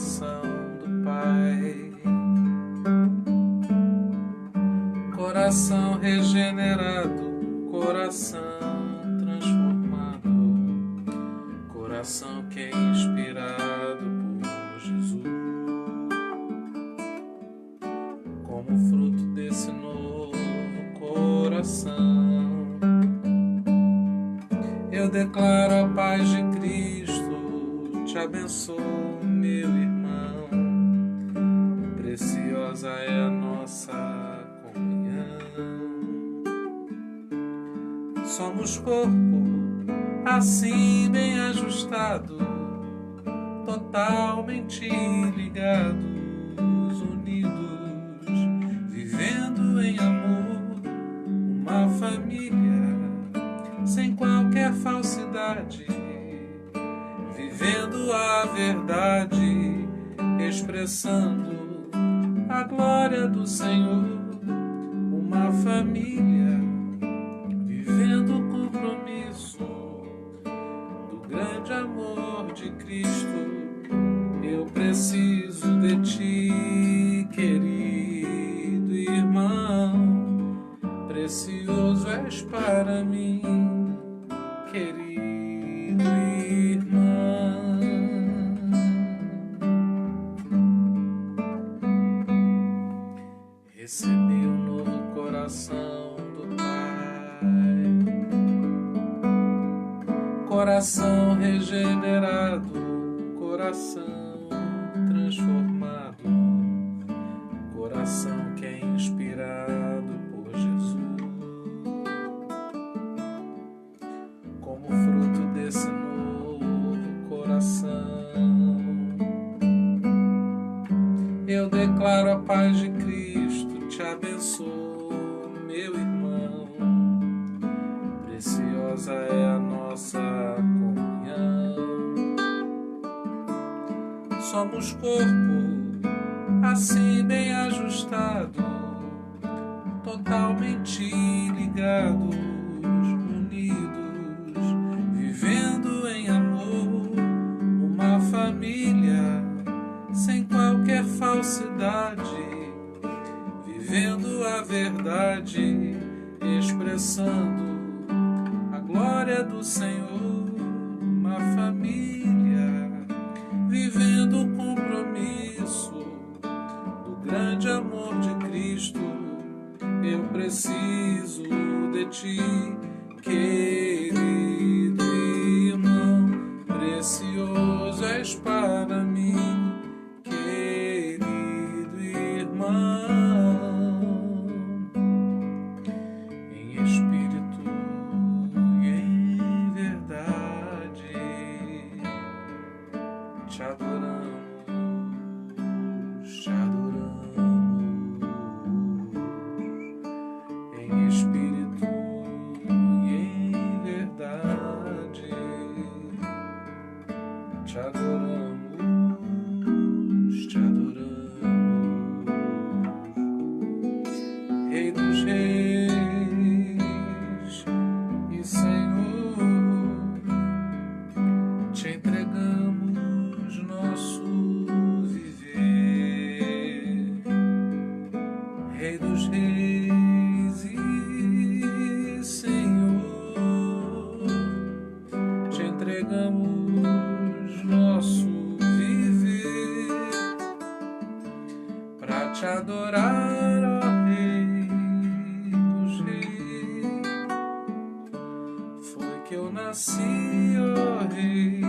coração do Pai. Coração regenerado, coração transformado, coração que é inspirado por Jesus. Como fruto desse novo coração, eu declaro a paz de Cristo, te abençoo, meu irmão. Preciosa é a nossa comunhão. Somos corpo, assim bem ajustado, totalmente ligados, unidos, vivendo em amor, uma família sem qualquer falsidade, vivendo a verdade, expressando a glória do Senhor, uma família vivendo o compromisso do grande amor de Cristo. Eu preciso de ti, querido irmão, precioso és para mim, querido irmão. Recebi um novo coração do Pai, coração regenerado, coração transformado, coração que é inspirado por Jesus. Como fruto desse novo coração, eu declaro a paz de Cristo, te abençoo, meu irmão. Preciosa é a nossa comunhão. Somos corpo, assim bem ajustado, totalmente ligados, unidos, vivendo em amor, uma família sem qualquer falsidade, vivendo a verdade, expressando a glória do Senhor, uma família vivendo o compromisso do grande amor de Cristo. Eu preciso de ti, querido irmão, precioso és para mim, querido irmão, em espírito e em verdade, te adoramos, te adoramos, em espírito e em verdade, te adoramos, te adoramos, Rei dos Reis e Senhor, te entregamos nosso viver. Rei dos Reis e Senhor, te entregamos nosso viver para te adorar, ó Rei dos Reis. Foi que eu nasci, ó Rei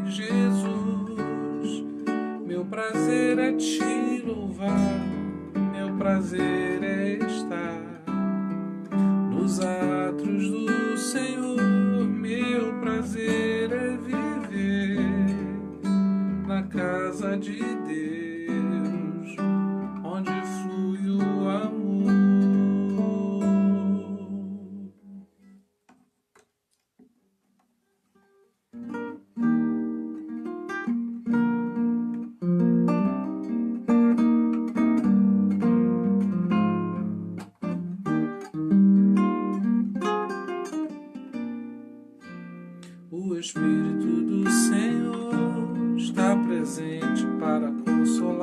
Jesus. Meu prazer é te louvar, meu prazer é estar nos átrios do Senhor. Meu prazer é viver na casa de Deus, onde flui o amor. O Espírito do Senhor está presente para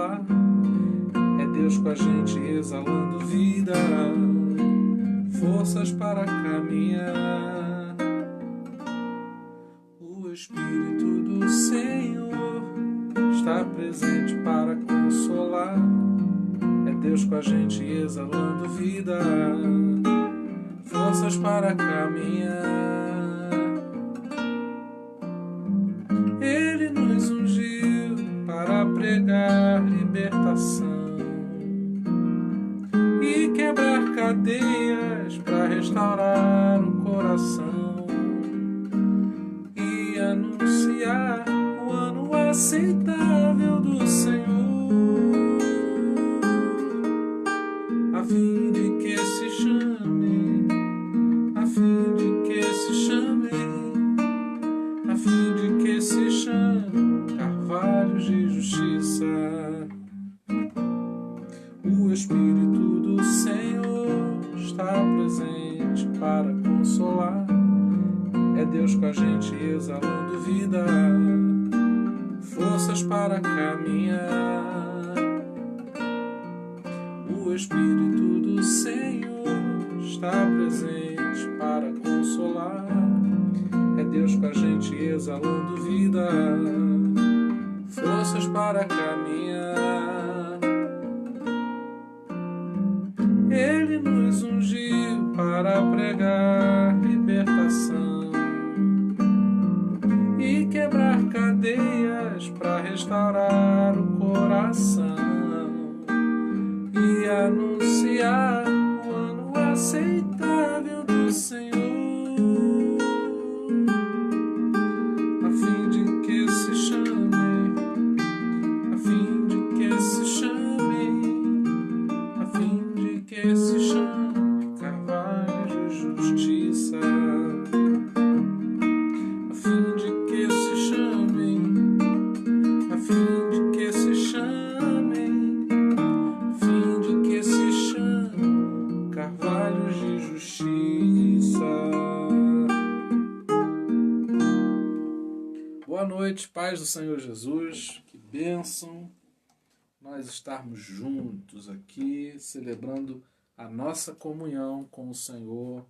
consolar. É Deus com a gente exalando vida, forças para caminhar. O Espírito do Senhor está presente para consolar. É Deus com a gente exalando vida, forças para caminhar. Ele nos ungiu para pregar libertação e quebrar cadeias, para restaurar o coração e anunciar o ano aceitável do Senhor, a fim de que se chame, a fim de que se chame, a fim de que se chame carvalhos de justiça. O Espírito do Senhor está presente para consolar. É Deus com a gente exalando vida, forças para caminhar. O Espírito do Senhor está presente para consolar. É Deus com a gente exalando vida, forças para caminhar. Ele nos ungiu para pregar libertação e quebrar cadeias, para restaurar o coração e anunciar o ano aceitável do Senhor, a fim de que se chame, a fim de que se chame, a fim de que se chame carvalho de justiça, a fim de que se chame, a fim de que se chame, a fim de que se chame carvalho de justiça. Boa noite, paz do Senhor Jesus, que bênção nós estarmos juntos aqui, celebrando a nossa comunhão com o Senhor,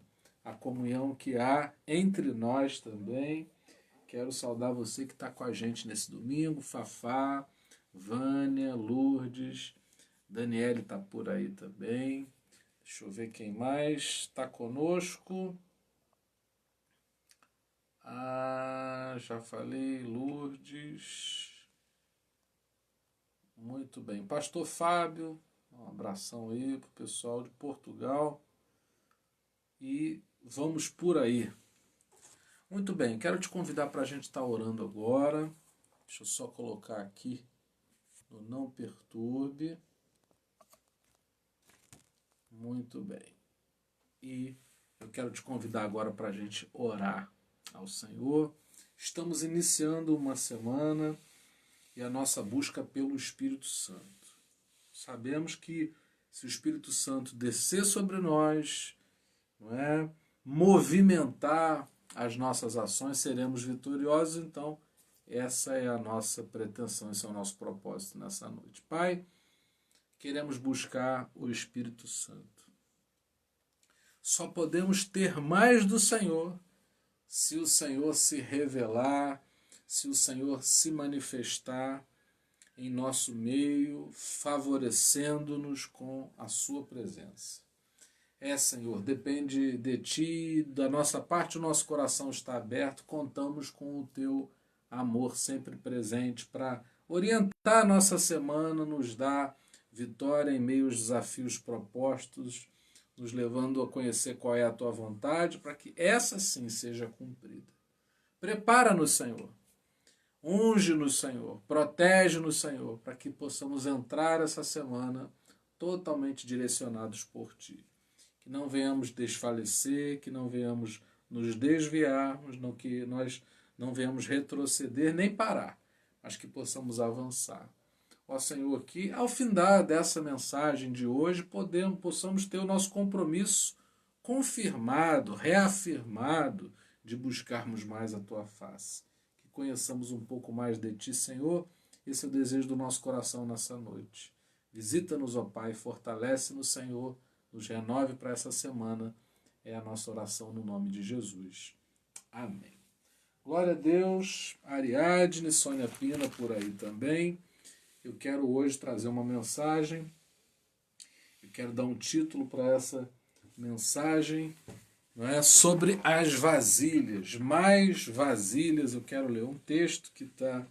a comunhão que há entre nós também. Quero saudar você que está com a gente nesse domingo, Fafá, Vânia, Lourdes, Daniele está por aí também. Deixa eu ver quem mais está conosco. Já falei, Lourdes. Muito bem. Pastor Fábio, um abração aí para o pessoal de Portugal. E vamos por aí. Muito bem, quero te convidar para a gente estar orando agora. Deixa eu só colocar aqui no Não Perturbe. Muito bem. E eu quero te convidar agora para a gente orar ao Senhor. Estamos iniciando uma semana e a nossa busca pelo Espírito Santo. Sabemos que se o Espírito Santo descer sobre nós, não é, movimentar as nossas ações, seremos vitoriosos. Então, essa é a nossa pretensão, esse é o nosso propósito nessa noite. Pai, queremos buscar o Espírito Santo. Só podemos ter mais do Senhor se o Senhor se revelar, se o Senhor se manifestar em nosso meio, favorecendo-nos com a sua presença. Senhor, depende de Ti, da nossa parte o nosso coração está aberto, contamos com o Teu amor sempre presente para orientar a nossa semana, nos dar vitória em meio aos desafios propostos, nos levando a conhecer qual é a Tua vontade, para que essa sim seja cumprida. Prepara-nos, Senhor. Unge-nos, Senhor. Protege-nos, Senhor, para que possamos entrar essa semana totalmente direcionados por Ti. Que não venhamos desfalecer, que não venhamos nos desviarmos, que nós não venhamos retroceder nem parar, mas que possamos avançar. Ó Senhor, que ao findar dessa mensagem de hoje possamos ter o nosso compromisso confirmado, reafirmado, de buscarmos mais a Tua face. Que conheçamos um pouco mais de Ti, Senhor, Esse é o desejo do nosso coração nessa noite. Visita-nos, ó Pai, fortalece-nos, Senhor, nos renove para essa semana. É a nossa oração no nome de Jesus. Amém. Glória a Deus, Ariadne, Sônia Pina por aí também. Eu quero hoje trazer uma mensagem. Eu quero dar um título para essa mensagem, não é? Sobre as vasilhas. Mais vasilhas. Eu quero ler um texto que está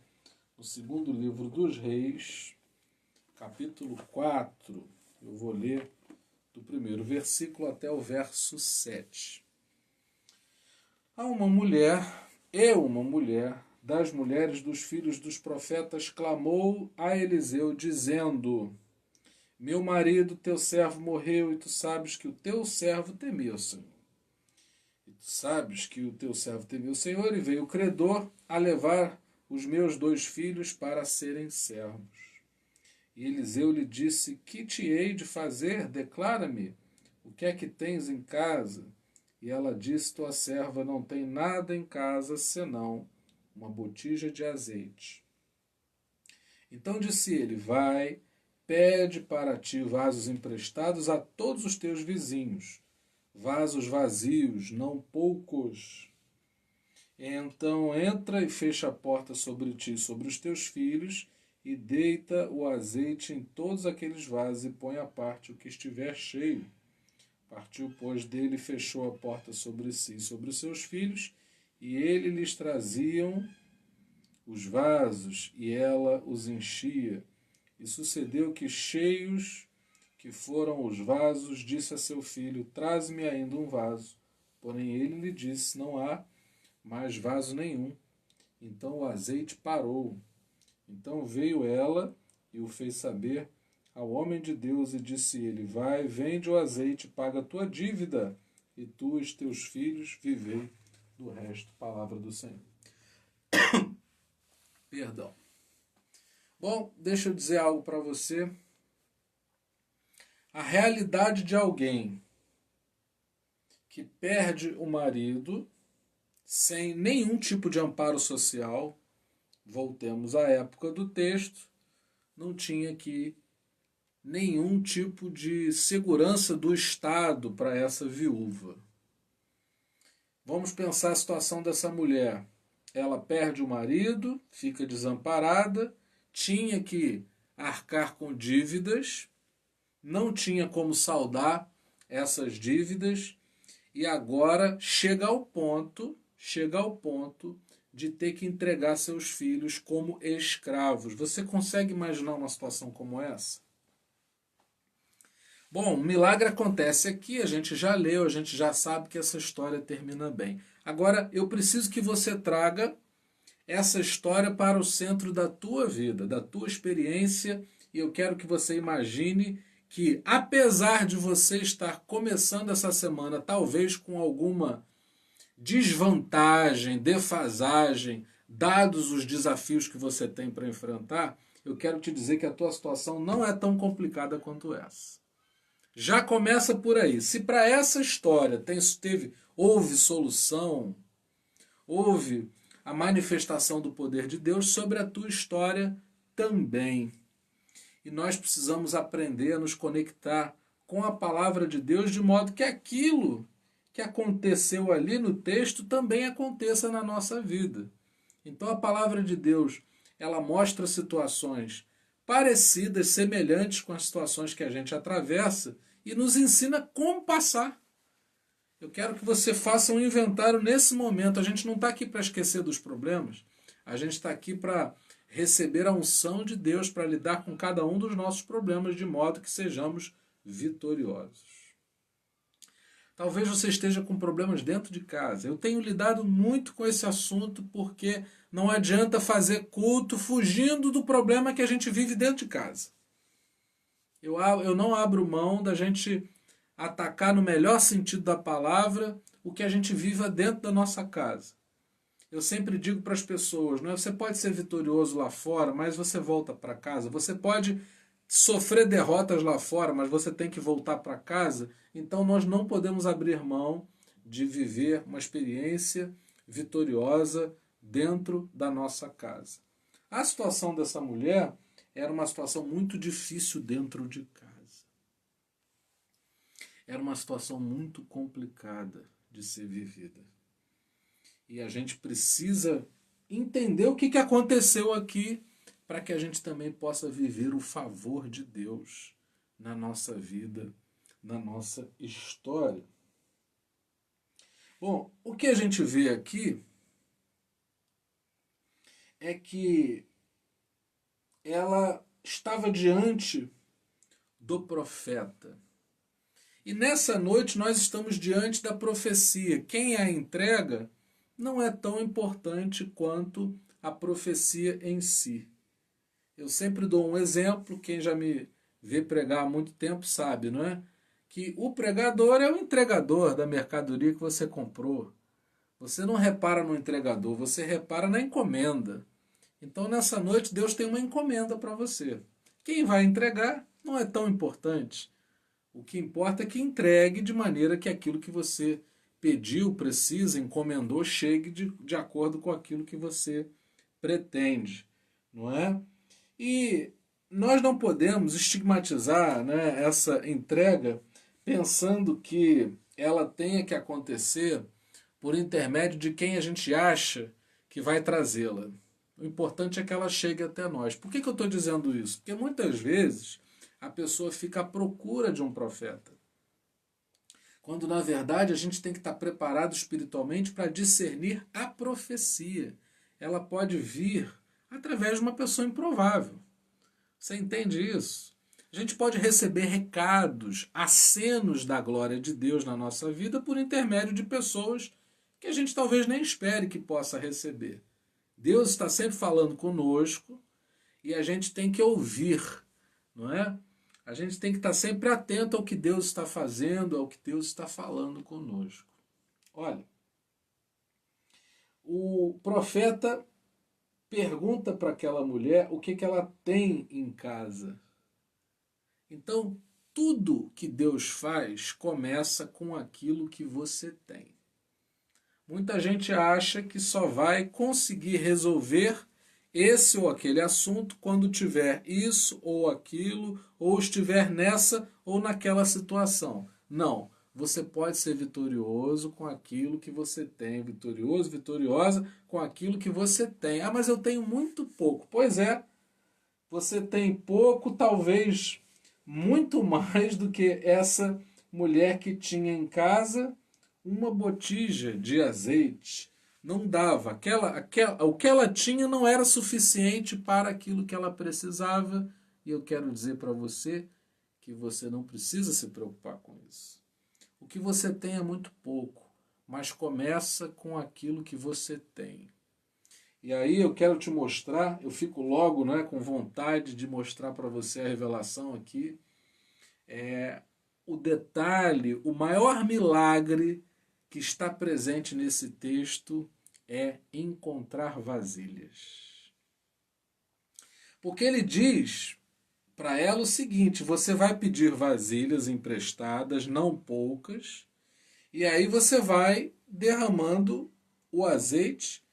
no segundo livro dos Reis, capítulo 4. Eu vou ler do primeiro versículo até o verso 7. Há uma mulher das mulheres dos filhos dos profetas clamou a Eliseu, dizendo: Meu marido, teu servo, morreu, e tu sabes que o teu servo temia o Senhor. E tu sabes que o teu servo temia o Senhor, e veio o credor a levar os meus 2 filhos para serem servos. E Eliseu lhe disse: Que te hei de fazer? Declara-me, o que é que tens em casa? E ela disse: Tua serva não tem nada em casa, senão uma botija de azeite. Então disse ele: Vai, pede para ti vasos emprestados a todos os teus vizinhos, vasos vazios, não poucos. Então entra e fecha a porta sobre ti e sobre os teus filhos, e deita o azeite em todos aqueles vasos, e põe à parte o que estiver cheio. Partiu, pois, dele e fechou a porta sobre si e sobre os seus filhos, e ele lhes traziam os vasos, e ela os enchia. E sucedeu que, cheios que foram os vasos, disse a seu filho: Traze-me ainda um vaso. Porém ele lhe disse: Não há mais vaso nenhum. Então o azeite parou. Então veio ela e o fez saber ao homem de Deus, e disse ele: Vai, vende o azeite, paga a tua dívida, e tu e os teus filhos vivei do resto. Palavra do Senhor. Perdão. Bom, deixa eu dizer algo para você. A realidade de alguém que perde o marido sem nenhum tipo de amparo social, voltemos à época do texto, não tinha aqui nenhum tipo de segurança do Estado para essa viúva. Vamos pensar a situação dessa mulher. Ela perde o marido, fica desamparada, tinha que arcar com dívidas, não tinha como saldar essas dívidas, e agora chega ao ponto de ter que entregar seus filhos como escravos. Você consegue imaginar uma situação como essa? Bom, um milagre acontece aqui, a gente já leu, a gente já sabe que essa história termina bem. Agora, eu preciso que você traga essa história para o centro da tua vida, da tua experiência, e eu quero que você imagine que, apesar de você estar começando essa semana, talvez com alguma desvantagem, defasagem, dados os desafios que você tem para enfrentar, eu quero te dizer que a tua situação não é tão complicada quanto essa. Já começa por aí. Se para essa história houve solução, houve a manifestação do poder de Deus, sobre a tua história também. E nós precisamos aprender a nos conectar com a palavra de Deus, de modo que aquilo que aconteceu ali no texto também aconteça na nossa vida. Então a palavra de Deus, ela mostra situações parecidas, semelhantes com as situações que a gente atravessa, e nos ensina como passar. Eu quero que você faça um inventário nesse momento. A gente não está aqui para esquecer dos problemas, a gente está aqui para receber a unção de Deus para lidar com cada um dos nossos problemas, de modo que sejamos vitoriosos. Talvez você esteja com problemas dentro de casa. Eu tenho lidado muito com esse assunto, porque não adianta fazer culto fugindo do problema que a gente vive dentro de casa. Eu não abro mão da gente atacar, no melhor sentido da palavra, o que a gente vive dentro da nossa casa. Eu sempre digo para as pessoas, não é? Você pode ser vitorioso lá fora, mas você volta para casa. Você pode sofrer derrotas lá fora, mas você tem que voltar para casa. Então nós não podemos abrir mão de viver uma experiência vitoriosa dentro da nossa casa. A situação dessa mulher era uma situação muito difícil dentro de casa. Era uma situação muito complicada de ser vivida. E a gente precisa entender o que aconteceu aqui para que a gente também possa viver o favor de Deus na nossa vida, na nossa história. Bom, o que a gente vê aqui é que ela estava diante do profeta. E nessa noite nós estamos diante da profecia. Quem a entrega não é tão importante quanto a profecia em si. Eu sempre dou um exemplo, quem já me vê pregar há muito tempo sabe, não é? Que o pregador é o entregador da mercadoria que você comprou. Você não repara no entregador, você repara na encomenda. Então nessa noite Deus tem uma encomenda para você. Quem vai entregar não é tão importante. O que importa é que entregue de maneira que aquilo que você pediu, precisa, encomendou, chegue de acordo com aquilo que você pretende, não é? E nós não podemos estigmatizar, né, essa entrega pensando que ela tenha que acontecer por intermédio de quem a gente acha que vai trazê-la. O importante é que ela chegue até nós. Por que eu estou dizendo isso? Porque muitas vezes a pessoa fica à procura de um profeta. Quando na verdade a gente tem que estar preparado espiritualmente para discernir a profecia. Ela pode vir através de uma pessoa improvável. Você entende isso? A gente pode receber recados, acenos da glória de Deus na nossa vida por intermédio de pessoas que a gente talvez nem espere que possa receber. Deus está sempre falando conosco e a gente tem que ouvir, não é? A gente tem que estar sempre atento ao que Deus está fazendo, ao que Deus está falando conosco. Olha, o profeta pergunta para aquela mulher o que ela tem em casa. Então, tudo que Deus faz começa com aquilo que você tem. Muita gente acha que só vai conseguir resolver esse ou aquele assunto quando tiver isso ou aquilo, ou estiver nessa ou naquela situação. Não, você pode ser vitorioso com aquilo que você tem, vitorioso, vitoriosa com aquilo que você tem. Ah, mas eu tenho muito pouco. Pois é, você tem pouco, talvez muito mais do que essa mulher que tinha em casa uma botija de azeite. Não dava. O que ela tinha não era suficiente para aquilo que ela precisava. E eu quero dizer para você que você não precisa se preocupar com isso. O que você tem é muito pouco, mas começa com aquilo que você tem. E aí eu quero te mostrar, eu fico logo, né, com vontade de mostrar para você a revelação aqui. O detalhe, o maior milagre que está presente nesse texto é encontrar vasilhas. Porque ele diz para ela o seguinte: você vai pedir vasilhas emprestadas, não poucas, e aí você vai derramando o azeite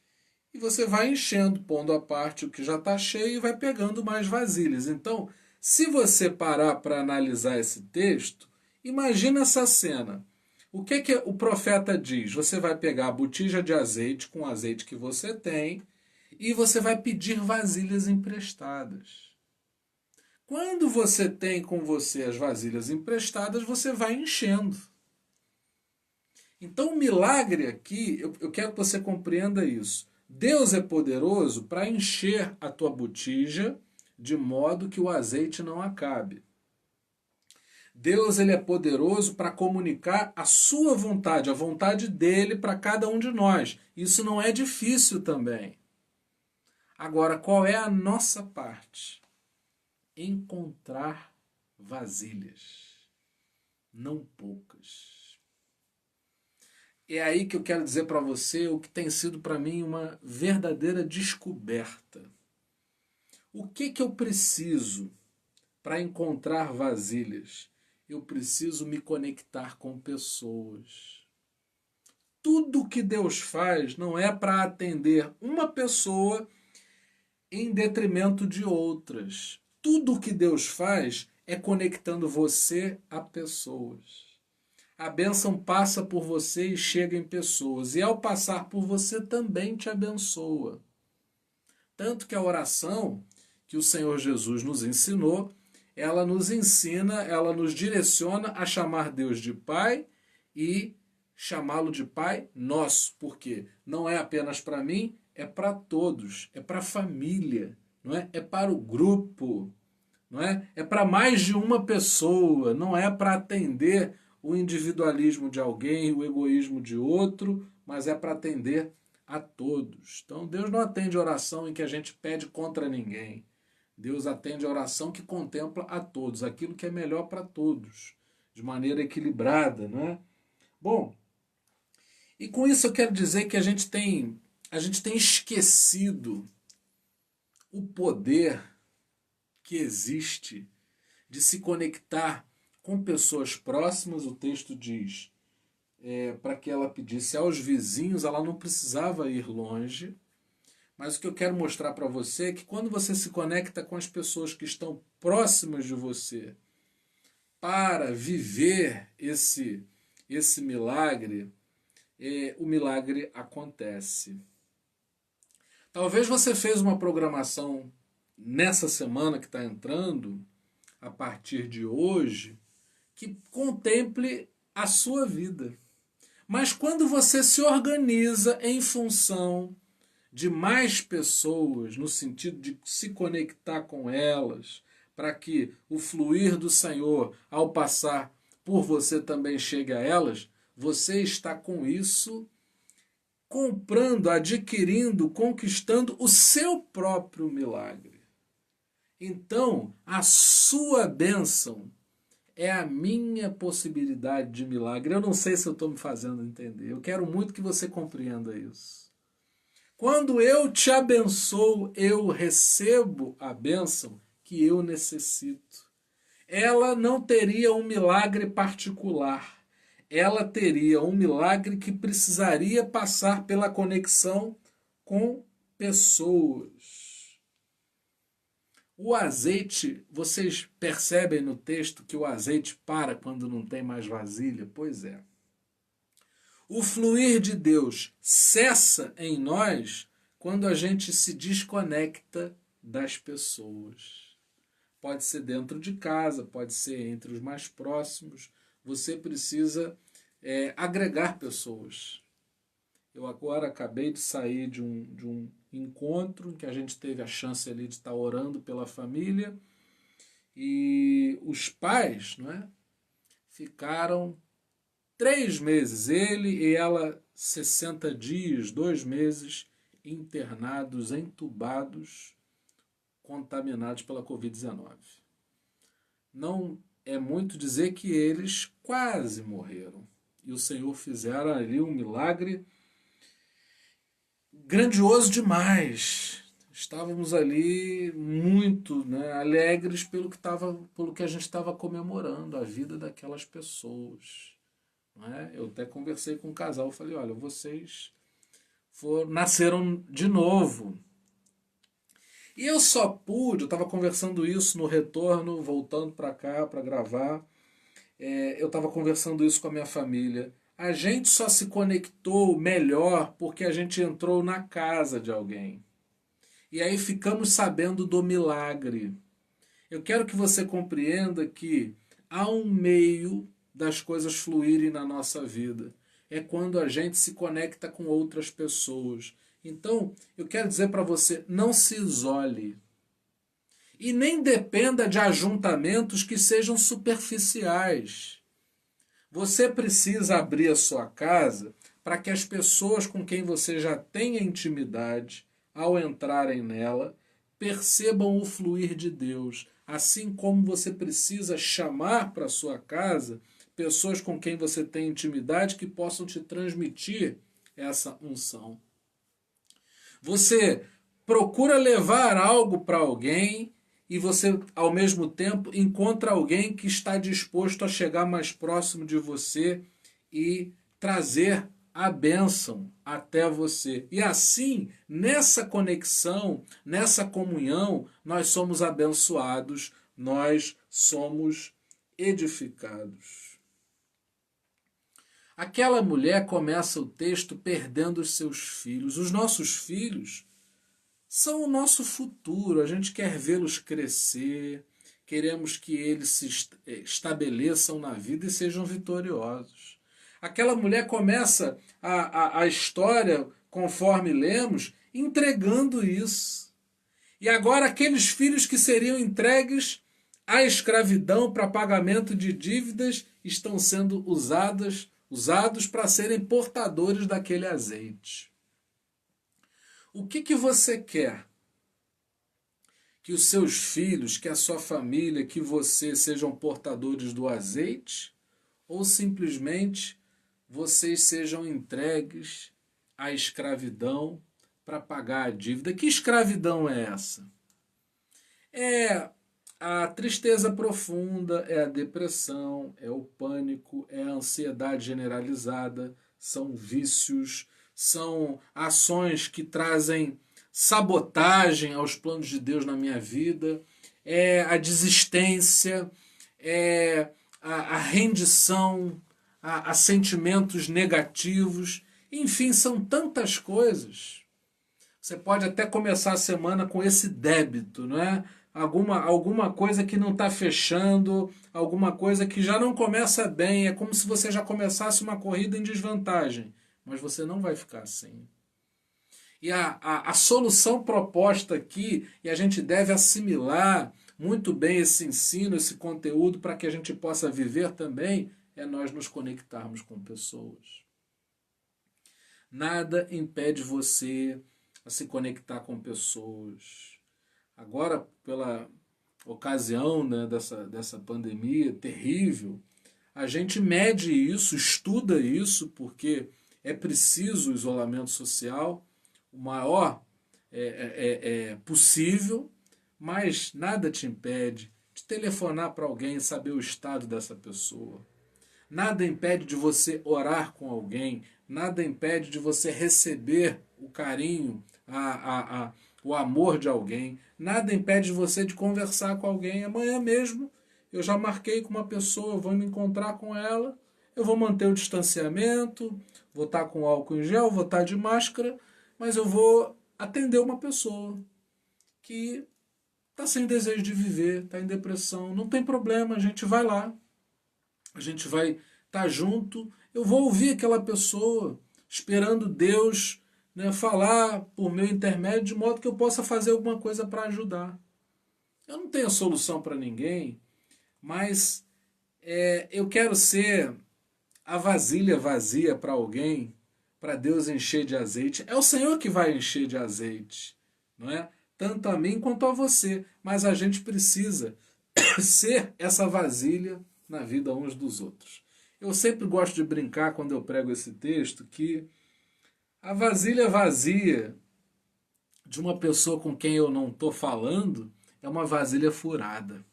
e você vai enchendo, pondo à parte o que já está cheio e vai pegando mais vasilhas. Então, se você parar para analisar esse texto, imagina essa cena. O que o profeta diz? Você vai pegar a botija de azeite com o azeite que você tem e você vai pedir vasilhas emprestadas. Quando você tem com você as vasilhas emprestadas, você vai enchendo. Então o milagre aqui, eu quero que você compreenda isso. Deus é poderoso para encher a tua botija de modo que o azeite não acabe. Deus ele é poderoso para comunicar a sua vontade, a vontade dele para cada um de nós. Isso não é difícil também. Agora, qual é a nossa parte? Encontrar vasilhas, não poucas. É aí que eu quero dizer para você o que tem sido para mim uma verdadeira descoberta. O que eu preciso para encontrar vasilhas? Eu preciso me conectar com pessoas. Tudo que Deus faz não é para atender uma pessoa em detrimento de outras. Tudo o que Deus faz é conectando você a pessoas. A bênção passa por você e chega em pessoas. E ao passar por você também te abençoa. Tanto que a oração que o Senhor Jesus nos ensinou, ela nos ensina, ela nos direciona a chamar Deus de Pai e chamá-lo de Pai nosso. Porque não é apenas para mim, é para todos, é para a família, não é? É para o grupo, não é? É para mais de uma pessoa, não é para atender o individualismo de alguém, o egoísmo de outro, mas é para atender a todos. Então Deus não atende oração em que a gente pede contra ninguém. Deus atende a oração que contempla a todos, aquilo que é melhor para todos, de maneira equilibrada, não é? Bom, e com isso eu quero dizer que a gente tem esquecido o poder que existe de se conectar com pessoas próximas. O texto diz para que ela pedisse aos vizinhos, ela não precisava ir longe. Mas o que eu quero mostrar para você é que quando você se conecta com as pessoas que estão próximas de você para viver esse milagre, o milagre acontece. Talvez você fez uma programação nessa semana que está entrando, a partir de hoje, que contemple a sua vida. Mas quando você se organiza em função de mais pessoas, no sentido de se conectar com elas, para que o fluir do Senhor, ao passar por você, também chegue a elas, você está com isso comprando, adquirindo, conquistando o seu próprio milagre. Então, a sua bênção é a minha possibilidade de milagre. Eu não sei se eu estou me fazendo entender. Eu quero muito que você compreenda isso. Quando eu te abençoo, eu recebo a bênção que eu necessito. Ela não teria um milagre particular. Ela teria um milagre que precisaria passar pela conexão com pessoas. O azeite, vocês percebem no texto que o azeite para quando não tem mais vasilha? Pois é. O fluir de Deus cessa em nós quando a gente se desconecta das pessoas. Pode ser dentro de casa, pode ser entre os mais próximos. Você precisa agregar pessoas. Eu agora acabei de sair de um encontro em que a gente teve a chance ali de estar orando pela família e os pais, não é, ficaram 3 meses, ele e ela 60 dias, 2 meses internados, entubados, contaminados pela Covid-19. Não é muito dizer que eles quase morreram. E o Senhor fizeram ali um milagre grandioso demais. Estávamos ali muito, né, alegres pelo que a gente estava comemorando, a vida daquelas pessoas. Não é? Eu até conversei com um casal, falei, olha, vocês nasceram de novo. E eu só pude, eu estava conversando isso no retorno, voltando para cá para gravar, eu estava conversando isso com a minha família. A gente só se conectou melhor porque a gente entrou na casa de alguém. E aí ficamos sabendo do milagre. Eu quero que você compreenda que há um meio das coisas fluírem na nossa vida. É quando a gente se conecta com outras pessoas. Então, eu quero dizer para você, não se isole. E nem dependa de ajuntamentos que sejam superficiais. Você precisa abrir a sua casa para que as pessoas com quem você já tenha intimidade, ao entrarem nela, percebam o fluir de Deus. Assim como você precisa chamar para a sua casa pessoas com quem você tem intimidade que possam te transmitir essa unção. Você procura levar algo para alguém e você, ao mesmo tempo, encontra alguém que está disposto a chegar mais próximo de você e trazer a bênção até você. E assim, nessa conexão, nessa comunhão, nós somos abençoados, nós somos edificados. Aquela mulher começa o texto perdendo os seus filhos. Os nossos filhos são o nosso futuro. A gente quer vê-los crescer, queremos que eles se estabeleçam na vida e sejam vitoriosos. Aquela mulher começa a história, conforme lemos, entregando isso. E agora aqueles filhos que seriam entregues à escravidão para pagamento de dívidas estão sendo usados para serem portadores daquele azeite. O que você quer? Que os seus filhos, que a sua família, que você sejam portadores do azeite? Ou simplesmente vocês sejam entregues à escravidão para pagar a dívida? Que escravidão é essa? É a tristeza profunda, é a depressão, é o pânico, é a ansiedade generalizada, são vícios, são ações que trazem sabotagem aos planos de Deus na minha vida, é a desistência, é a rendição a sentimentos negativos, enfim, são tantas coisas. Você pode até começar a semana com esse débito, não é? Alguma coisa que não está fechando, alguma coisa que já não começa bem, é como se você já começasse uma corrida em desvantagem, mas você não vai ficar assim. E a solução proposta aqui, e a gente deve assimilar muito bem esse ensino, esse conteúdo, para que a gente possa viver também, é nós nos conectarmos com pessoas. Nada impede você a se conectar com pessoas. Agora, pela ocasião, né, dessa pandemia terrível, a gente mede isso, estuda isso, porque é preciso o isolamento social, o maior possível, mas nada te impede de telefonar para alguém e saber o estado dessa pessoa. Nada impede de você orar com alguém, nada impede de você receber o carinho, o amor de alguém, nada impede de você de conversar com alguém. Amanhã mesmo eu já marquei com uma pessoa, eu vou me encontrar com ela, eu vou manter o distanciamento, vou estar com álcool em gel, vou estar de máscara, mas eu vou atender uma pessoa que está sem desejo de viver, está em depressão. Não tem problema, a gente vai lá. A gente vai estar junto. Eu vou ouvir aquela pessoa, esperando Deus, né, falar por meu intermédio, de modo que eu possa fazer alguma coisa para ajudar. Eu não tenho solução para ninguém, mas eu quero ser a vasilha vazia para alguém, para Deus encher de azeite. É o Senhor que vai encher de azeite, não é? Tanto a mim quanto a você. Mas a gente precisa ser essa vasilha na vida uns dos outros. Eu sempre gosto de brincar quando eu prego esse texto que a vasilha vazia de uma pessoa com quem eu não estou falando é uma vasilha furada.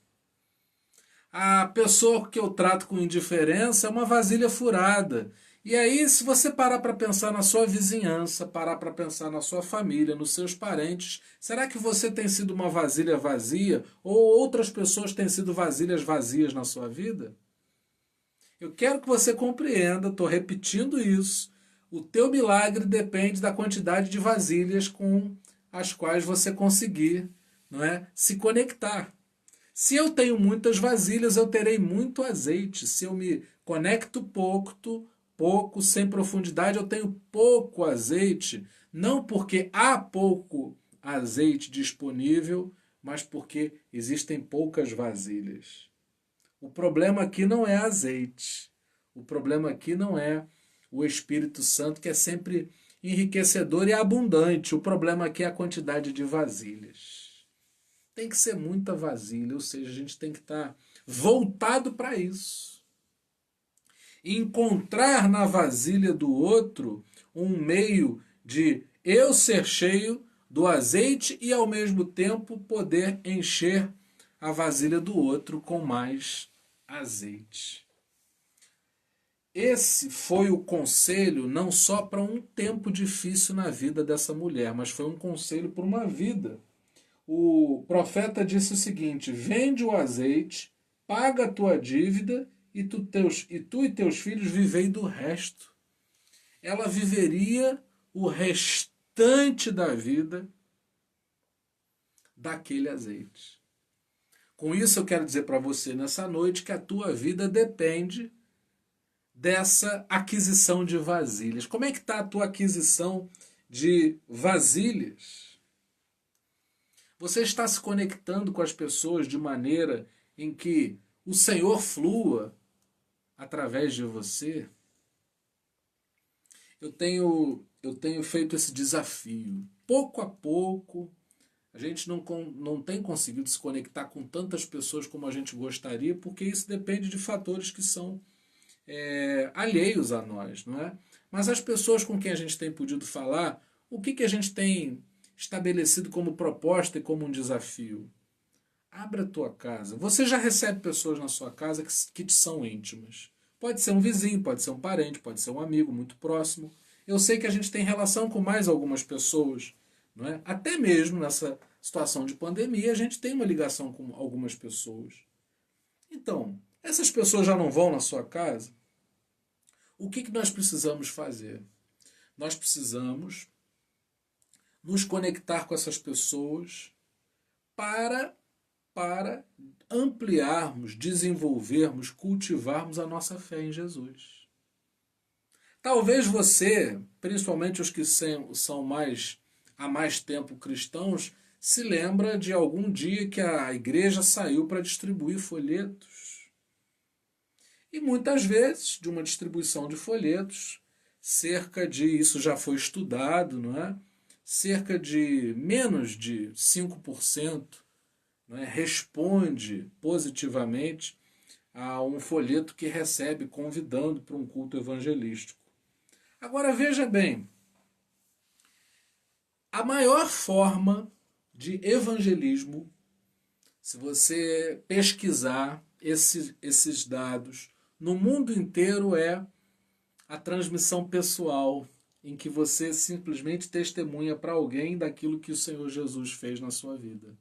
A pessoa que eu trato com indiferença é uma vasilha furada. E aí, se você parar para pensar na sua vizinhança, parar para pensar na sua família, nos seus parentes, será que você tem sido uma vasilha vazia ou outras pessoas têm sido vasilhas vazias na sua vida? Eu quero que você compreenda, estou repetindo isso, o teu milagre depende da quantidade de vasilhas com as quais você conseguir, não é, se conectar. Se eu tenho muitas vasilhas, eu terei muito azeite. Se eu me conecto pouco, sem profundidade, eu tenho pouco azeite, não porque há pouco azeite disponível, mas porque existem poucas vasilhas. O problema aqui não é azeite, o problema aqui não é o Espírito Santo, que é sempre enriquecedor e abundante. O problema aqui é a quantidade de vasilhas. Tem que ser muita vasilha, ou seja, a gente tem que estar voltado para isso. Encontrar na vasilha do outro um meio de eu ser cheio do azeite e ao mesmo tempo poder encher a vasilha do outro com mais azeite. esse foi o conselho não só para um tempo difícil na vida dessa mulher, mas foi um conselho para uma vida. O profeta disse o seguinte: vende o azeite, paga a tua dívida e tu e teus filhos vivei do resto. Ela viveria o restante da vida daquele azeite. Com isso eu quero dizer para você nessa noite que a tua vida depende dessa aquisição de vasilhas. Como é que está a tua aquisição de vasilhas? Você está se conectando com as pessoas de maneira em que o Senhor flua através de você? Eu tenho feito esse desafio. Pouco a pouco, a gente não tem conseguido se conectar com tantas pessoas como a gente gostaria, porque isso depende de fatores que são alheios a nós, não é? Mas as pessoas com quem a gente tem podido falar, o que a gente tem estabelecido como proposta e como um desafio? Abra a tua casa. Você já recebe pessoas na sua casa que te são íntimas. Pode ser um vizinho, pode ser um parente, pode ser um amigo muito próximo. Eu sei que a gente tem relação com mais algumas pessoas, não é? Até mesmo nessa situação de pandemia, a gente tem uma ligação com algumas pessoas. Então, essas pessoas já não vão na sua casa? O que nós precisamos fazer? Nós precisamos nos conectar com essas pessoas para ampliarmos, desenvolvermos, cultivarmos a nossa fé em Jesus. Talvez você, principalmente os que são há mais tempo cristãos, se lembra de algum dia que a igreja saiu para distribuir folhetos. E muitas vezes, de uma distribuição de folhetos, isso já foi estudado, não é? Cerca de menos de 5%, não é? Responde positivamente a um folheto que recebe convidando para um culto evangelístico. Agora veja bem, a maior forma de evangelismo, se você pesquisar esses dados no mundo inteiro, é a transmissão pessoal, em que você simplesmente testemunha para alguém daquilo que o Senhor Jesus fez na sua vida.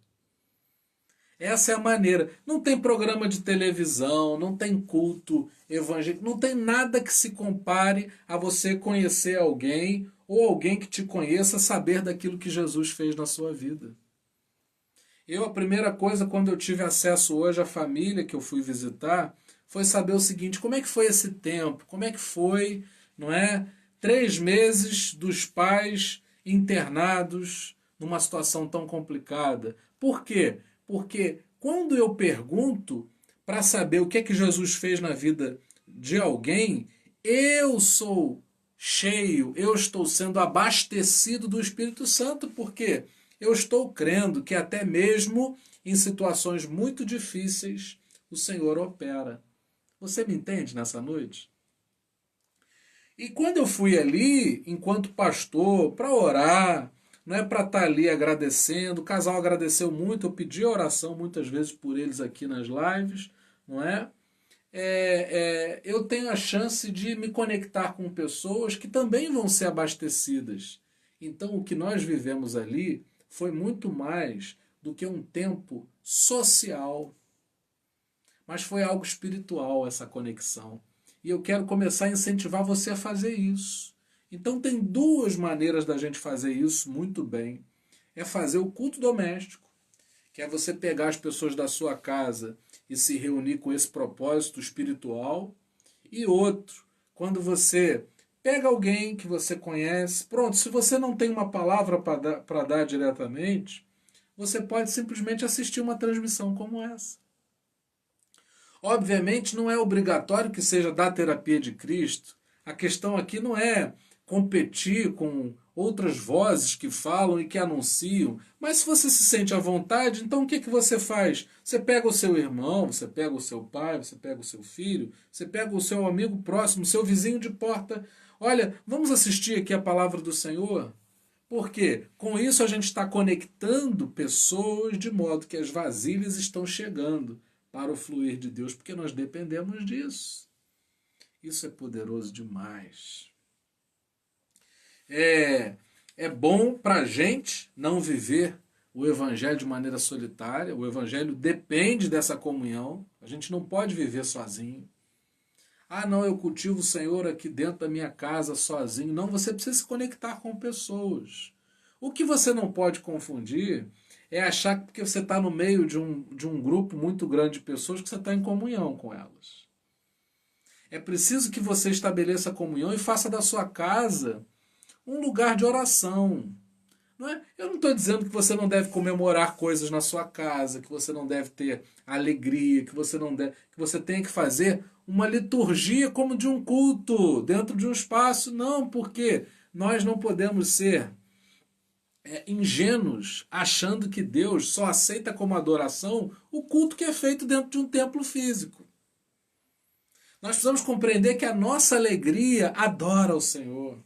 Essa é a maneira. Não tem programa de televisão, não tem culto evangélico, não tem nada que se compare a você conhecer alguém ou alguém que te conheça saber daquilo que Jesus fez na sua vida. A primeira coisa, quando eu tive acesso hoje à família que eu fui visitar, foi saber o seguinte: como é que foi esse tempo? Como é que foi, não é? 3 meses dos pais internados numa situação tão complicada. Por quê? Porque quando eu pergunto para saber o que é que Jesus fez na vida de alguém, eu sou cheio, eu estou sendo abastecido do Espírito Santo, porque eu estou crendo que até mesmo em situações muito difíceis o Senhor opera. Você me entende nessa noite? E quando eu fui ali, enquanto pastor, para orar, não é para estar ali agradecendo, o casal agradeceu muito, eu pedi oração muitas vezes por eles aqui nas lives, não é? Eu tenho a chance de me conectar com pessoas que também vão ser abastecidas. Então o que nós vivemos ali foi muito mais do que um tempo social, mas foi algo espiritual essa conexão. E eu quero começar a incentivar você a fazer isso. Então tem 2 maneiras da gente fazer isso muito bem. É fazer o culto doméstico, que é você pegar as pessoas da sua casa e se reunir com esse propósito espiritual. E outro, quando você pega alguém que você conhece, pronto, se você não tem uma palavra para dar diretamente, você pode simplesmente assistir uma transmissão como essa. Obviamente não é obrigatório que seja da terapia de Cristo. A questão aqui não é competir com outras vozes que falam e que anunciam. Mas se você se sente à vontade, então o que você faz? Você pega o seu irmão, você pega o seu pai, você pega o seu filho, você pega o seu amigo próximo, o seu vizinho de porta. Olha, vamos assistir aqui a palavra do Senhor? Porque com isso a gente está conectando pessoas de modo que as vasilhas estão chegando para o fluir de Deus, porque nós dependemos disso. Isso é poderoso demais. É bom para a gente não viver o Evangelho de maneira solitária. O Evangelho depende dessa comunhão. A gente não pode viver sozinho. Ah, não, eu cultivo o Senhor aqui dentro da minha casa sozinho. Não, você precisa se conectar com pessoas. O que você não pode confundir é achar que porque você está no meio de um grupo muito grande de pessoas que você está em comunhão com elas. É preciso que você estabeleça a comunhão e faça da sua casa um lugar de oração. Não é? Eu não estou dizendo que você não deve comemorar coisas na sua casa, que você não deve ter alegria, que você tenha que fazer uma liturgia como de um culto, dentro de um espaço. Não, porque nós não podemos ser ingênuos, achando que Deus só aceita como adoração o culto que é feito dentro de um templo físico. Nós precisamos compreender que a nossa alegria adora o Senhor.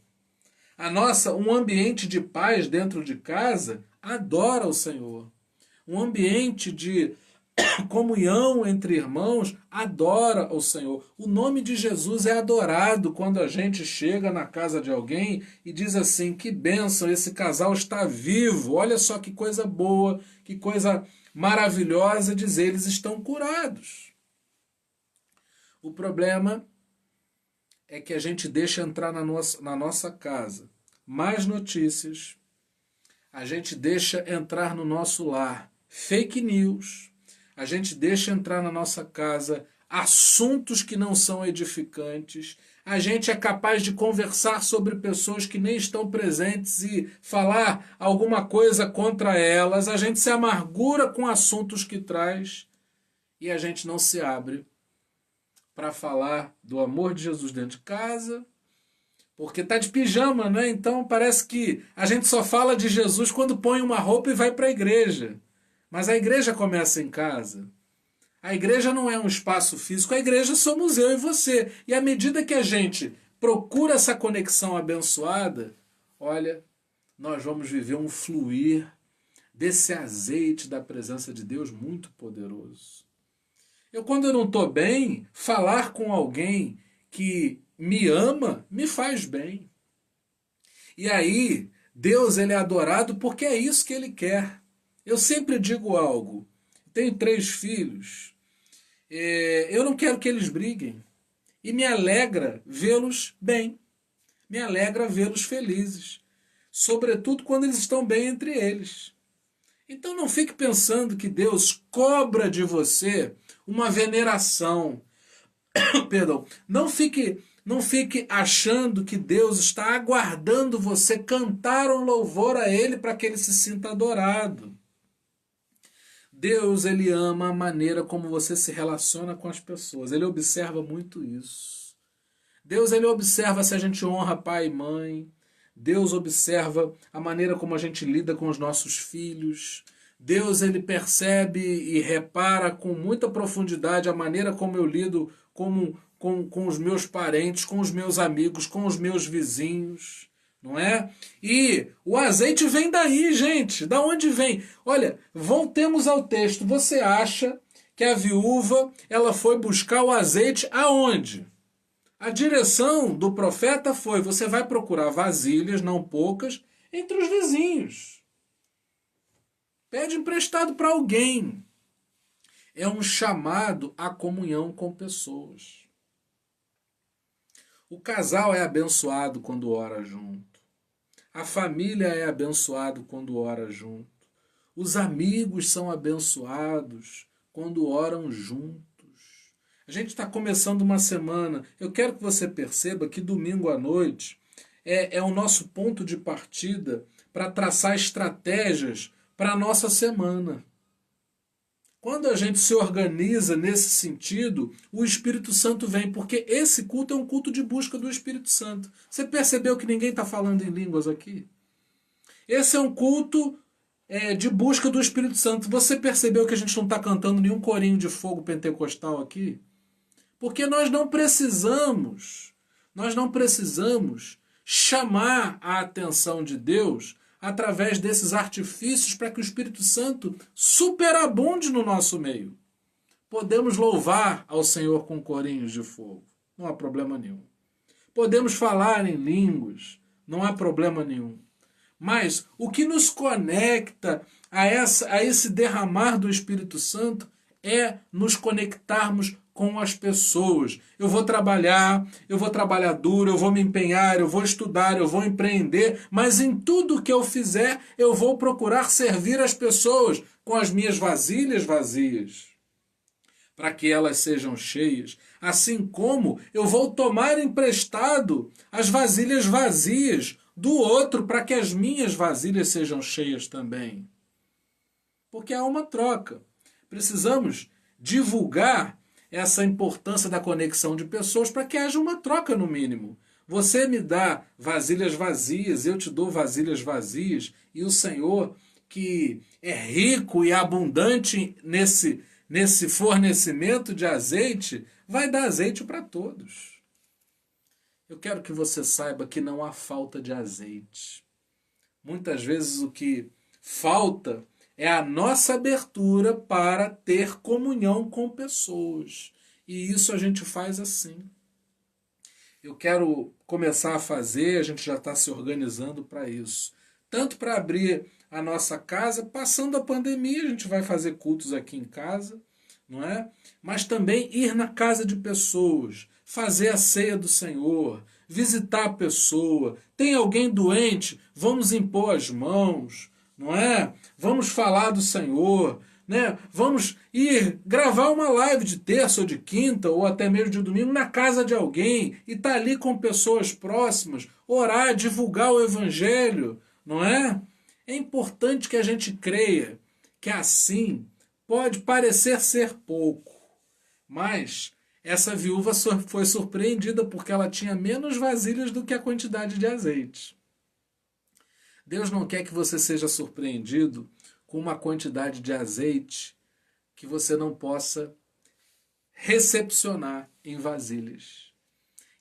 Um ambiente de paz dentro de casa adora o Senhor. Um ambiente de comunhão entre irmãos adora o Senhor. O nome de Jesus é adorado quando a gente chega na casa de alguém e diz assim: que bênção, esse casal está vivo, olha só que coisa boa, que coisa maravilhosa, dizer, eles estão curados. O problema é que a gente deixa entrar na nossa casa mais notícias, a gente deixa entrar no nosso lar fake news, a gente deixa entrar na nossa casa assuntos que não são edificantes, a gente é capaz de conversar sobre pessoas que nem estão presentes e falar alguma coisa contra elas, a gente se amargura com assuntos que traz e a gente não se abre para falar do amor de Jesus dentro de casa, porque está de pijama, né? Então parece que a gente só fala de Jesus quando põe uma roupa e vai para a igreja. Mas a igreja começa em casa. A igreja não é um espaço físico, a igreja somos eu e você. E à medida que a gente procura essa conexão abençoada, olha, nós vamos viver um fluir desse azeite da presença de Deus muito poderoso. Quando eu não estou bem, falar com alguém que me ama me faz bem. E aí, Deus ele é adorado porque é isso que ele quer. Eu sempre digo algo. Tenho 3 filhos. Eu não quero que eles briguem. E me alegra vê-los bem. Me alegra vê-los felizes. Sobretudo quando eles estão bem entre eles. Então não fique pensando que Deus cobra de você uma veneração. Perdão. Não fique achando que Deus está aguardando você cantar um louvor a Ele para que Ele se sinta adorado. Deus, Ele ama a maneira como você se relaciona com as pessoas. Ele observa muito isso. Deus, Ele observa se a gente honra pai e mãe. Deus observa a maneira como a gente lida com os nossos filhos. Deus, ele percebe e repara com muita profundidade a maneira como eu lido com os meus parentes, com os meus amigos, com os meus vizinhos, não é? E o azeite vem daí, gente. Da onde vem? Olha, voltemos ao texto. Você acha que a viúva ela foi buscar o azeite aonde? A direção do profeta foi: você vai procurar vasilhas, não poucas, entre os vizinhos. Pede emprestado para alguém. É um chamado à comunhão com pessoas. O casal é abençoado quando ora junto. A família é abençoada quando ora junto. Os amigos são abençoados quando oram juntos. A gente está começando uma semana. Eu quero que você perceba que domingo à noite é o nosso ponto de partida para traçar estratégias para a nossa semana. Quando a gente se organiza nesse sentido, o Espírito Santo vem, porque esse culto é um culto de busca do Espírito Santo. Você percebeu que ninguém está falando em línguas aqui? Esse é um culto de busca do Espírito Santo. Você percebeu que a gente não está cantando nenhum corinho de fogo pentecostal aqui? Porque nós não precisamos chamar a atenção de Deus através desses artifícios para que o Espírito Santo superabunde no nosso meio. Podemos louvar ao Senhor com corinhos de fogo. não há problema nenhum. Podemos falar em línguas, não há problema nenhum. Mas o que nos conecta a esse derramar do Espírito Santo é nos conectarmos com as pessoas. Eu vou trabalhar duro, eu vou me empenhar, eu vou estudar, eu vou empreender, mas em tudo que eu fizer, eu vou procurar servir as pessoas com as minhas vasilhas vazias, para que elas sejam cheias. Assim como eu vou tomar emprestado as vasilhas vazias do outro para que as minhas vasilhas sejam cheias também. Porque há uma troca. Precisamos divulgar essa importância da conexão de pessoas para que haja uma troca no mínimo. Você me dá vasilhas vazias, eu te dou vasilhas vazias, e o Senhor, que é rico e abundante nesse fornecimento de azeite, vai dar azeite para todos. Eu quero que você saiba que não há falta de azeite. Muitas vezes o que falta é a nossa abertura para ter comunhão com pessoas. E isso a gente faz assim. Eu quero começar a fazer, a gente já está se organizando para isso. Tanto para abrir a nossa casa, passando a pandemia, a gente vai fazer cultos aqui em casa, não é? Mas também ir na casa de pessoas, fazer a ceia do Senhor, visitar a pessoa. Tem alguém doente? Vamos impor as mãos, não é? Vamos falar do Senhor, né? Vamos ir gravar uma live de terça ou de quinta ou até mesmo de domingo na casa de alguém e estar ali com pessoas próximas, orar, divulgar o Evangelho, não é? É importante que a gente creia que assim pode parecer ser pouco, mas essa viúva foi surpreendida porque ela tinha menos vasilhas do que a quantidade de azeite. Deus não quer que você seja surpreendido com uma quantidade de azeite que você não possa recepcionar em vasilhas.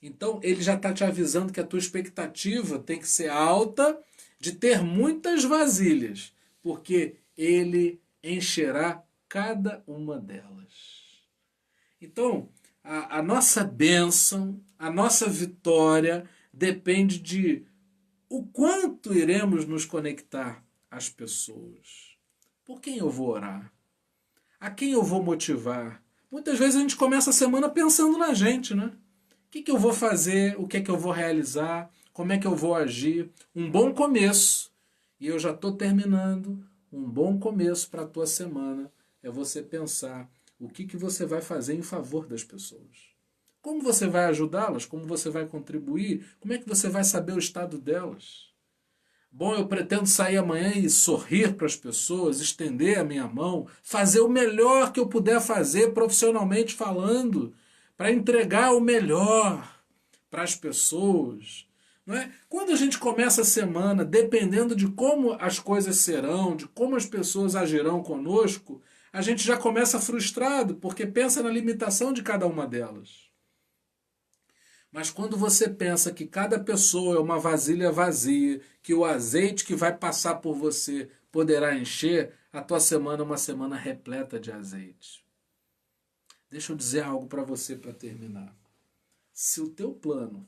Então ele já está te avisando que a tua expectativa tem que ser alta de ter muitas vasilhas, porque ele encherá cada uma delas. Então, a nossa bênção, a nossa vitória depende de o quanto iremos nos conectar às pessoas. Por quem eu vou orar? A quem eu vou motivar? Muitas vezes a gente começa a semana pensando na gente, né? O que eu vou fazer? O que eu vou realizar? Como é que eu vou agir? Um bom começo. E eu já estou terminando. Um bom começo para a tua semana é você pensar o que você vai fazer em favor das pessoas. Como você vai ajudá-las? Como você vai contribuir? Como é que você vai saber o estado delas? Bom, eu pretendo sair amanhã e sorrir para as pessoas, estender a minha mão, fazer o melhor que eu puder fazer profissionalmente falando, para entregar o melhor para as pessoas. Não é? Quando a gente começa a semana, dependendo de como as coisas serão, de como as pessoas agirão conosco, a gente já começa frustrado, porque pensa na limitação de cada uma delas. Mas quando você pensa que cada pessoa é uma vasilha vazia, que o azeite que vai passar por você poderá encher, a tua semana é uma semana repleta de azeite. Deixa eu dizer algo para você para terminar. Se o teu plano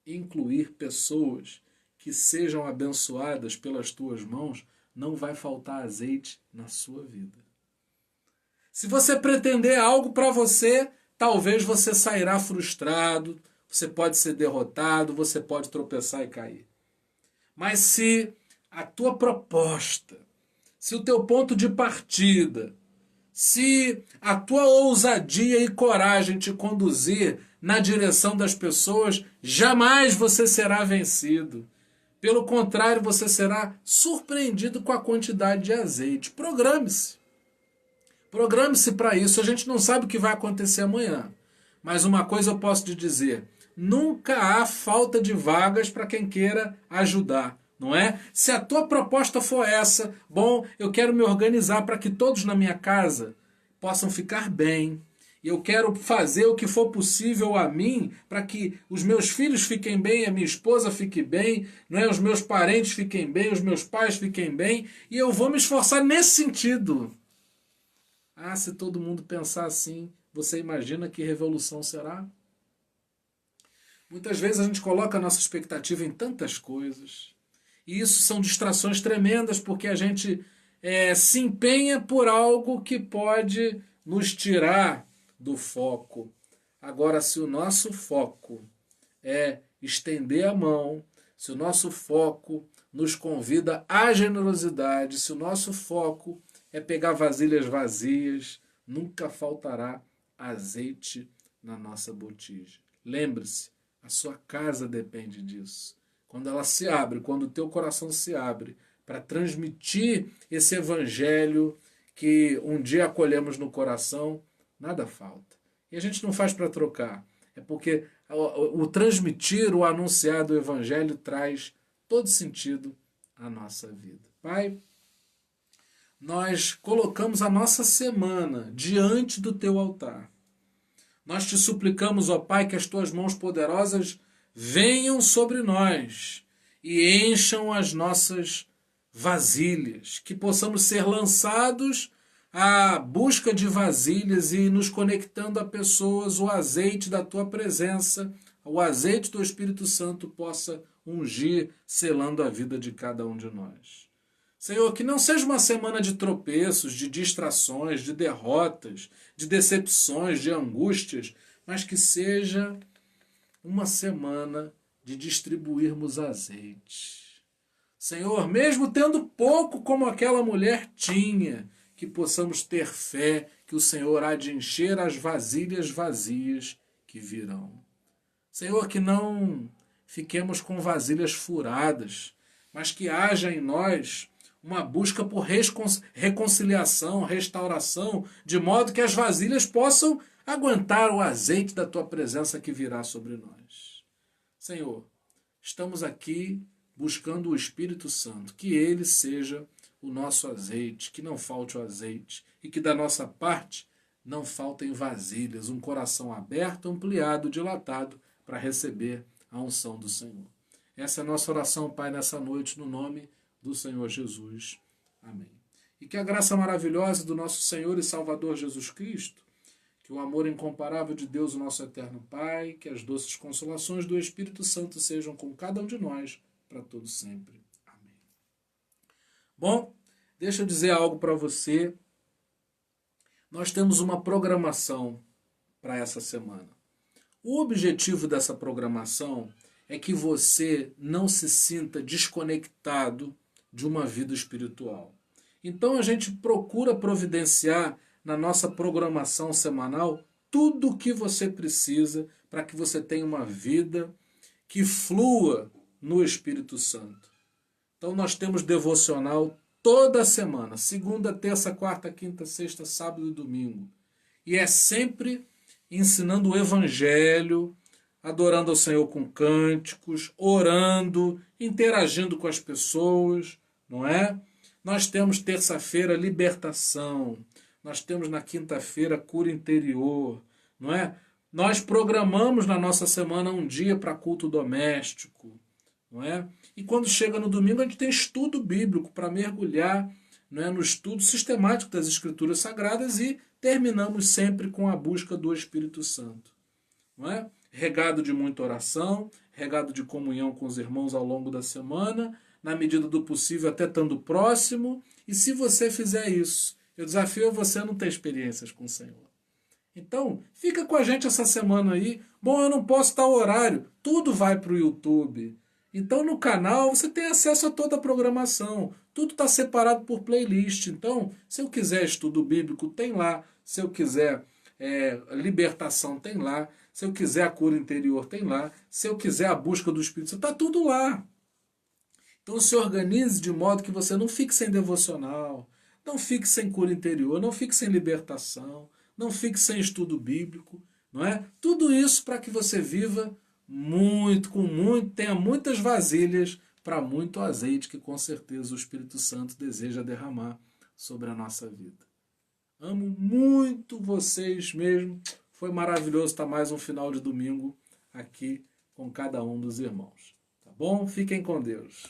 incluir pessoas que sejam abençoadas pelas tuas mãos, não vai faltar azeite na sua vida. Se você pretender algo para você, talvez você sairá frustrado, você pode ser derrotado, você pode tropeçar e cair. Mas se a tua proposta, se o teu ponto de partida, se a tua ousadia e coragem te conduzir na direção das pessoas, jamais você será vencido. Pelo contrário, você será surpreendido com a quantidade de azeite. Programe-se. Programe-se para isso. A gente não sabe o que vai acontecer amanhã. Mas uma coisa eu posso te dizer. Nunca há falta de vagas para quem queira ajudar, não é? Se a tua proposta for essa, bom, eu quero me organizar para que todos na minha casa possam ficar bem. Eu quero fazer o que for possível a mim para que os meus filhos fiquem bem, a minha esposa fique bem, não é? Os meus parentes fiquem bem, os meus pais fiquem bem, e eu vou me esforçar nesse sentido. Ah, se todo mundo pensar assim, você imagina que revolução será? Muitas vezes a gente coloca a nossa expectativa em tantas coisas. E isso são distrações tremendas, porque a gente se empenha por algo que pode nos tirar do foco. Agora, se o nosso foco é estender a mão, se o nosso foco nos convida à generosidade, se o nosso foco é pegar vasilhas vazias, nunca faltará azeite na nossa botija. Lembre-se, a sua casa depende disso. Quando ela se abre, quando o teu coração se abre para transmitir esse evangelho que um dia acolhemos no coração, nada falta. E a gente não faz para trocar. É porque o transmitir, o anunciar do evangelho traz todo sentido à nossa vida. Pai, nós colocamos a nossa semana diante do teu altar. Nós te suplicamos, ó Pai, que as tuas mãos poderosas venham sobre nós e encham as nossas vasilhas, que possamos ser lançados à busca de vasilhas e nos conectando a pessoas, o azeite da tua presença, o azeite do Espírito Santo possa ungir, selando a vida de cada um de nós. Senhor, que não seja uma semana de tropeços, de distrações, de derrotas, de decepções, de angústias, mas que seja uma semana de distribuirmos azeite. Senhor, mesmo tendo pouco como aquela mulher tinha, que possamos ter fé que o Senhor há de encher as vasilhas vazias que virão. Senhor, que não fiquemos com vasilhas furadas, mas que haja em nós uma busca por reconciliação, restauração, de modo que as vasilhas possam aguentar o azeite da tua presença que virá sobre nós. Senhor, estamos aqui buscando o Espírito Santo, que ele seja o nosso azeite, que não falte o azeite e que da nossa parte não faltem vasilhas, um coração aberto, ampliado, dilatado para receber a unção do Senhor. Essa é a nossa oração, Pai, nessa noite, no nome do Senhor Jesus. Amém. E que a graça maravilhosa do nosso Senhor e Salvador Jesus Cristo, que o amor incomparável de Deus, o nosso eterno Pai, que as doces consolações do Espírito Santo sejam com cada um de nós, para todo sempre. Amém. Bom, deixa eu dizer algo para você. Nós temos uma programação para essa semana. O objetivo dessa programação é que você não se sinta desconectado de uma vida espiritual. Então a gente procura providenciar na nossa programação semanal tudo o que você precisa para que você tenha uma vida que flua no Espírito Santo. Então nós temos devocional toda semana, segunda, terça, quarta, quinta, sexta, sábado e domingo. E é sempre ensinando o Evangelho, adorando ao Senhor com cânticos, orando, interagindo com as pessoas, não é? Nós temos terça-feira libertação, nós temos na quinta-feira cura interior, não é? Nós programamos na nossa semana um dia para culto doméstico, não é? E quando chega no domingo a gente tem estudo bíblico para mergulhar, não é, no estudo sistemático das Escrituras Sagradas e terminamos sempre com a busca do Espírito Santo, não é? Regado de muita oração, regado de comunhão com os irmãos ao longo da semana, na medida do possível até estando próximo, e se você fizer isso, eu desafio você a não ter experiências com o Senhor. Então, fica com a gente essa semana aí. Bom, eu não posso estar horário, tudo vai para o YouTube. Então no canal você tem acesso a toda a programação, tudo está separado por playlist. Então, se eu quiser estudo bíblico, tem lá. Se eu quiser libertação, tem lá. Se eu quiser a cura interior, tem lá. Se eu quiser a busca do Espírito Santo, está tudo lá. Então se organize de modo que você não fique sem devocional, não fique sem cura interior, não fique sem libertação, não fique sem estudo bíblico, não é? Tudo isso para que você viva tenha muitas vasilhas para muito azeite que com certeza o Espírito Santo deseja derramar sobre a nossa vida. Amo muito vocês mesmo. Foi maravilhoso estar mais um final de domingo aqui com cada um dos irmãos. Tá bom? Fiquem com Deus.